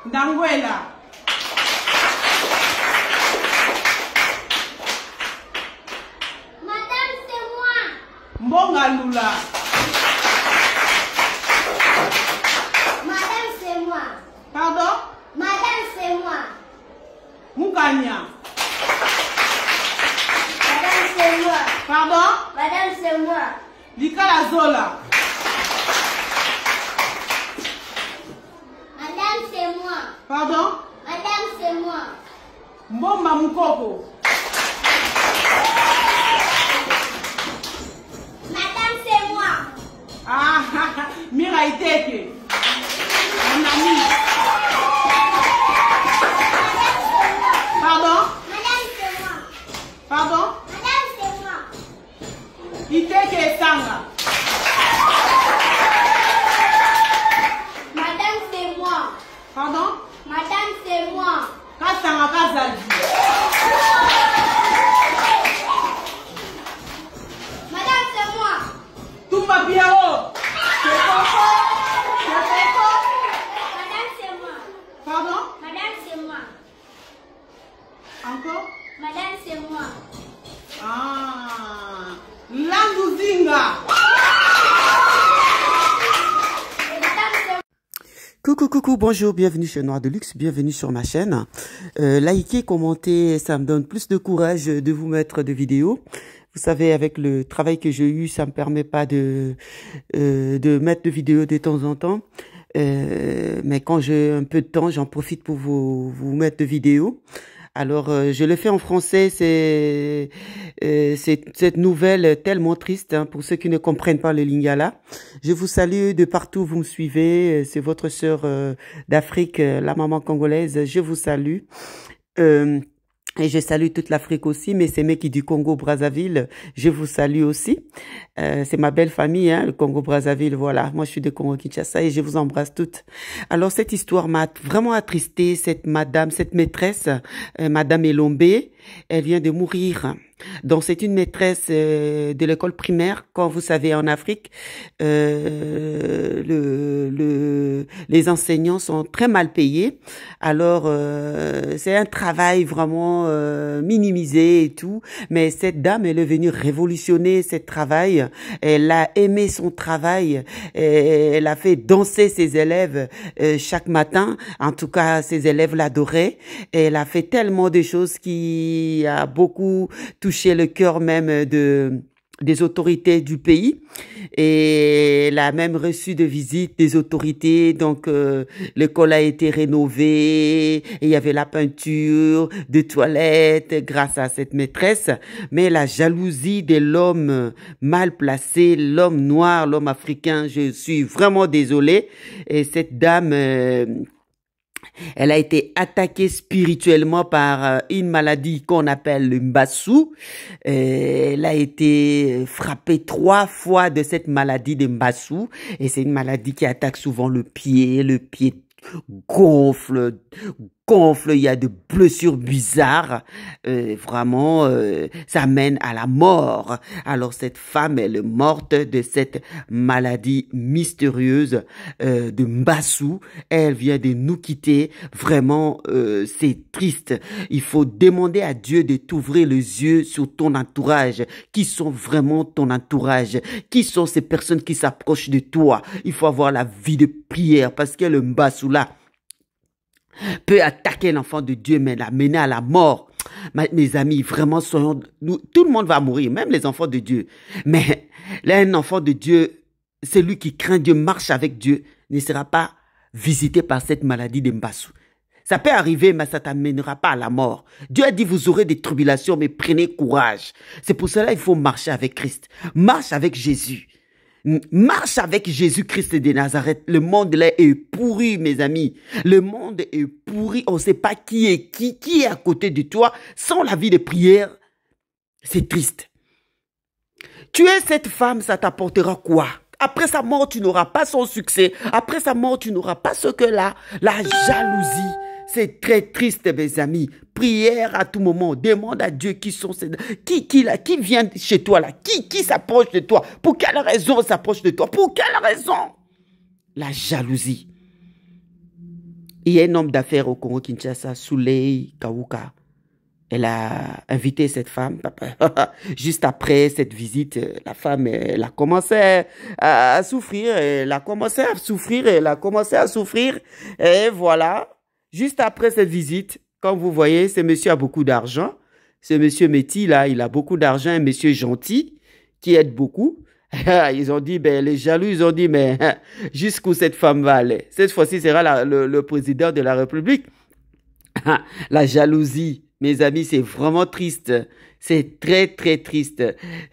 Ndangwela. Madame, c'est moi. Mbongalula. Madame, c'est moi. Pardon? Madame, c'est moi. Mukanya. Madame, c'est moi. Pardon? Madame, c'est moi. Likala Zola. Madame, c'est moi. Pardon? Madame, c'est moi. Mbomba Mukoko. Madame, c'est moi. Ah, Mira Iteke. Mon ami. Pardon? Madame, c'est moi. Pardon? Madame, c'est moi. Iteke Sanga. Madame, c'est moi. Pardon? Madame, c'est moi. Kasanga Kazadi. Madame, c'est moi. Tumba Biao. Madame, c'est moi. Pardon? Madame, c'est moi. Encore? Madame, c'est moi. Ah. Landuzinga. Madame, c'est moi. Coucou, bonjour, bienvenue chez Noir de Luxe, bienvenue sur ma chaîne. Likez, commentez, ça me donne plus de courage de vous mettre de vidéos. Vous savez, avec le travail que j'ai eu, ça me permet pas de mettre de vidéos de temps en temps. Mais quand j'ai un peu de temps, j'en profite pour vous mettre de vidéos. Alors, je le fais en français, c'est cette nouvelle tellement triste hein, pour ceux qui ne comprennent pas le lingala. Je vous salue de partout où vous me suivez, c'est votre sœur d'Afrique, la maman congolaise, je vous salue. Et je salue toute l'Afrique aussi, mais c'est mecs qui du Congo-Brazzaville, je vous salue aussi. C'est ma belle famille, hein, le Congo-Brazzaville, voilà. Moi, je suis de Congo-Kinshasa et je vous embrasse toutes. Alors, cette histoire m'a vraiment attristé, cette maîtresse, Madame Elombé, elle vient de mourir. Donc, c'est une maîtresse de l'école primaire. Quand vous savez, en Afrique, les enseignants sont très mal payés. Alors, c'est un travail vraiment minimisé et tout. Mais cette dame, elle est venue révolutionner ce travail. Elle a aimé son travail. Elle a fait danser ses élèves chaque matin. En tout cas, ses élèves l'adoraient. Elle a fait tellement de choses qui a beaucoup touché le cœur même des autorités du pays, et elle a même reçu de visites des autorités. Donc l'école a été rénovée et il y avait la peinture de toilettes grâce à cette maîtresse. Mais la jalousie de l'homme mal placé, l'homme noir, l'homme africain, je suis vraiment désolée. Et cette dame elle a été attaquée spirituellement par une maladie qu'on appelle le Mbassou. Elle a été frappée 3 fois de cette maladie de Mbassou. Et c'est une maladie qui attaque souvent le pied gonfle, il y a de blessures bizarres, vraiment, ça mène à la mort. Alors cette femme, elle est morte de cette maladie mystérieuse de Mbassou. Elle vient de nous quitter. Vraiment, c'est triste. Il faut demander à Dieu de t'ouvrir les yeux sur ton entourage. Qui sont vraiment ton entourage? Qui sont ces personnes qui s'approchent de toi? Il faut avoir la vie de prière, parce que le Mbassou là peut attaquer l'enfant de Dieu, mais l'amener à la mort. Mes amis, vraiment, tout le monde va mourir, même les enfants de Dieu. Mais là, un enfant de Dieu, celui qui craint Dieu, marche avec Dieu, ne sera pas visité par cette maladie de Mbassou. Ça peut arriver, mais ça t'amènera pas à la mort. Dieu a dit, vous aurez des tribulations, mais prenez courage. C'est pour cela qu'il faut marcher avec Christ. Marche avec Jésus. Marche avec Jésus-Christ de Nazareth. Le monde là est pourri, mes amis. Le monde est pourri. On ne sait pas qui est à côté de toi. Sans la vie de prière, c'est triste. Tuer cette femme, ça t'apportera quoi? Après sa mort, tu n'auras pas son succès. Après sa mort, tu n'auras pas ce que la jalousie. C'est très triste, mes amis. Prière à tout moment. Demande à Dieu qui sont ces... Qui vient chez toi là? Qui s'approche de toi? Pour quelle raison s'approche de toi? Pour quelle raison? La jalousie. Il y a un homme d'affaires au Congo-Kinshasa, Souley Kawuka. Elle a invité cette femme. Juste après cette visite, la femme, elle a commencé à souffrir. Elle a commencé à souffrir. Elle a commencé à souffrir. Et voilà. Juste après cette visite, comme vous voyez, ce monsieur a beaucoup d'argent. Ce monsieur Métis, là, il a beaucoup d'argent. Un monsieur gentil qui aide beaucoup. Ils ont dit, ben, les jaloux, ils ont dit, mais jusqu'où cette femme va aller? Cette fois-ci, sera le président de la République. La jalousie. Mes amis, c'est vraiment triste. C'est très, très triste.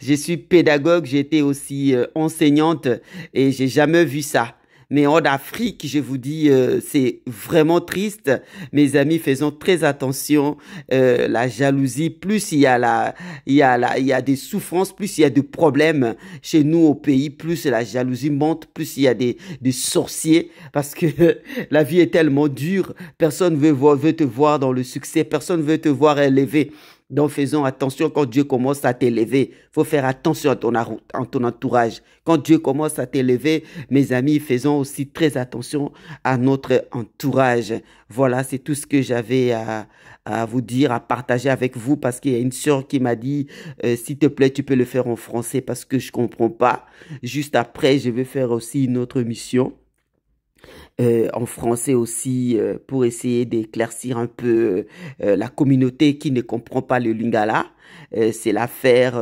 Je suis pédagogue, j'ai été aussi enseignante et j'ai jamais vu ça. Mais en Afrique, je vous dis, c'est vraiment triste. Mes amis, faisons très attention. La jalousie, plus il y a des souffrances, plus il y a des problèmes chez nous au pays, plus la jalousie monte, plus il y a des sorciers. Parce que la vie est tellement dure. Personne veut te voir dans le succès. Personne veut te voir élevé. Donc, faisons attention quand Dieu commence à t'élever. Il faut faire attention à ton entourage. Quand Dieu commence à t'élever, mes amis, faisons aussi très attention à notre entourage. Voilà, c'est tout ce que j'avais à vous dire, à partager avec vous, parce qu'il y a une sœur qui m'a dit, s'il te plaît, tu peux le faire en français parce que je comprends pas. Juste après, je vais faire aussi une autre mission. En français aussi pour essayer d'éclaircir un peu la communauté qui ne comprend pas le lingala. C'est l'affaire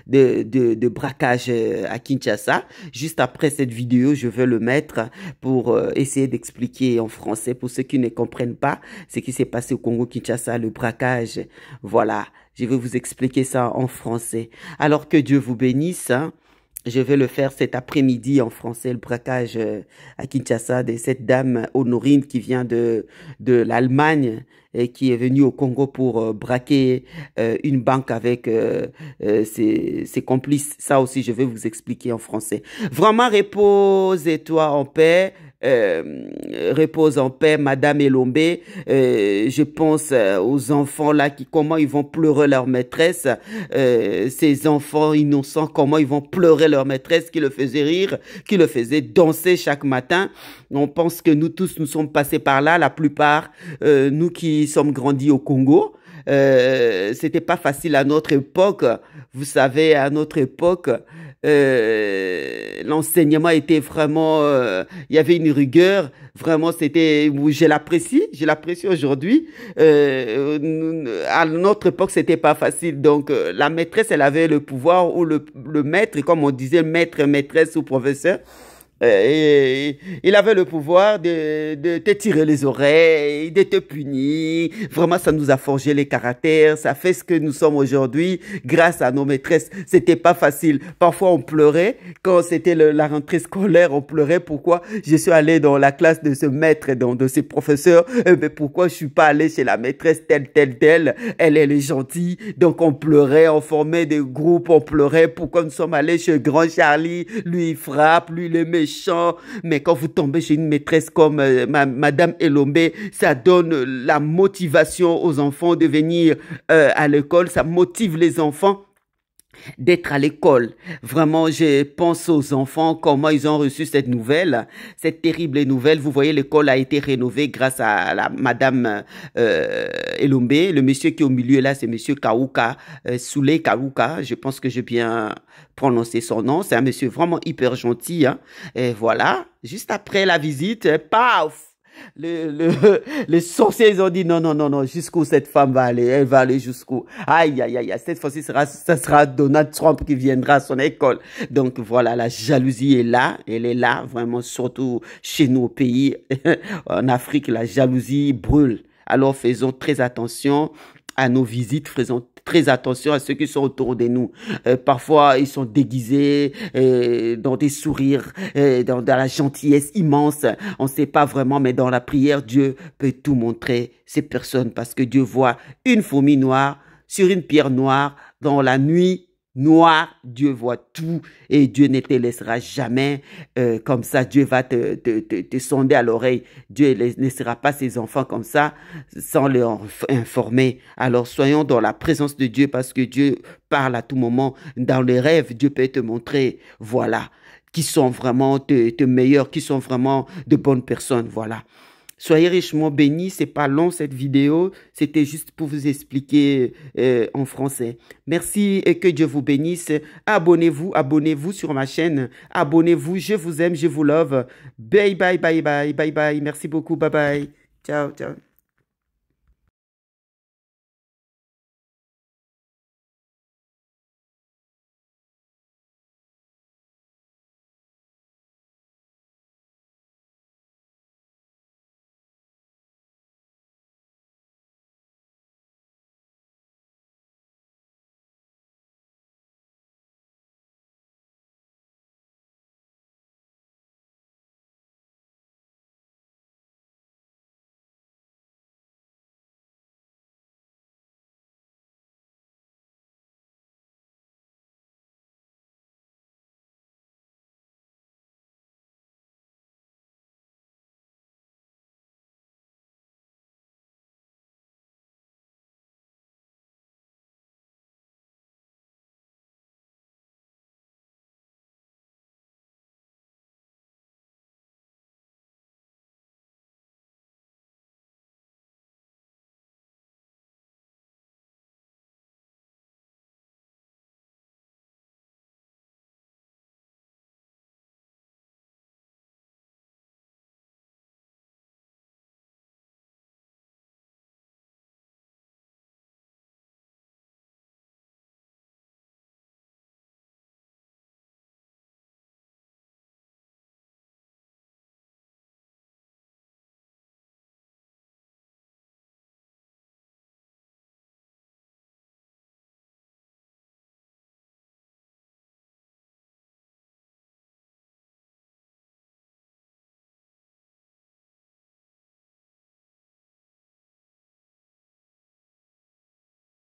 de braquage à Kinshasa. Juste après cette vidéo, je vais le mettre pour essayer d'expliquer en français pour ceux qui ne comprennent pas ce qui s'est passé au Congo-Kinshasa, le braquage. Voilà, je vais vous expliquer ça en français. Alors que Dieu vous bénisse, hein. Je vais le faire cet après-midi en français, le braquage à Kinshasa de cette dame Honorine qui vient de l'Allemagne et qui est venue au Congo pour braquer une banque avec ses complices. Ça aussi, je vais vous expliquer en français. Vraiment, repose-toi en paix. Repose en paix, Madame Elombe. Je pense aux enfants là comment ils vont pleurer leur maîtresse, ces enfants innocents, comment ils vont pleurer leur maîtresse qui le faisait rire, qui le faisait danser chaque matin. On pense que nous tous nous sommes passés par là, la plupart, nous qui sommes grandis au Congo. C'était pas facile à notre époque. Vous savez, à notre époque, l'enseignement était vraiment, il y avait une rigueur, vraiment c'était, je l'apprécie aujourd'hui. À notre époque, c'était pas facile. Donc, la maîtresse, elle avait le pouvoir, ou le maître, comme on disait, maître, maîtresse ou professeur. Et il avait le pouvoir de te tirer les oreilles, de te punir. Vraiment, ça nous a forgé les caractères. Ça fait ce que nous sommes aujourd'hui grâce à nos maîtresses. C'était pas facile. Parfois, on pleurait. Quand c'était la rentrée scolaire, on pleurait. Pourquoi je suis allé dans la classe de ce maître, de ce professeur? Mais pourquoi je suis pas allé chez la maîtresse telle? Elle est gentille. Donc, on pleurait. On formait des groupes. On pleurait. Pourquoi nous sommes allés chez Grand Charlie? Lui, il frappe. Lui, il est méchant. Mais quand vous tombez chez une maîtresse comme Madame Elombe, ça donne la motivation aux enfants de venir à l'école. Ça motive les enfants d'être à l'école. Vraiment, je pense aux enfants, comment ils ont reçu cette nouvelle, cette terrible nouvelle. Vous voyez, l'école a été rénovée grâce à la Madame Elombe. Le monsieur qui est au milieu là, c'est monsieur Kawuka, Souley Kawuka. Je pense que j'ai bien prononcé son nom. C'est un monsieur vraiment hyper gentil. Hein. Et voilà, juste après la visite, paf! Les sorciers, ils ont dit non, jusqu'où cette femme va aller, elle va aller jusqu'où. Aïe, cette fois-ci, ça sera Donald Trump qui viendra à son école. Donc voilà, la jalousie est là, elle est là, vraiment, surtout chez nous au pays. En Afrique, la jalousie brûle. Alors faisons très attention à nos visites, faisons très attention à ceux qui sont autour de nous. Parfois, ils sont déguisés dans des sourires, dans la gentillesse immense. On ne sait pas vraiment, mais dans la prière, Dieu peut tout montrer ces personnes parce que Dieu voit une fourmi noire sur une pierre noire dans la nuit noire. Dieu voit tout et Dieu ne te laissera jamais comme ça. Dieu va te sonder à l'oreille. Dieu ne laissera pas ses enfants comme ça sans leur informer. Alors soyons dans la présence de Dieu parce que Dieu parle à tout moment. Dans les rêves, Dieu peut te montrer, voilà, qui sont vraiment de meilleurs, qui sont vraiment de bonnes personnes, voilà. Soyez richement bénis. C'est pas long cette vidéo. C'était juste pour vous expliquer en français. Merci et que Dieu vous bénisse. Abonnez-vous sur ma chaîne. Abonnez-vous. Je vous aime, je vous love. Bye bye bye bye bye bye. Merci beaucoup. Bye bye. Ciao ciao.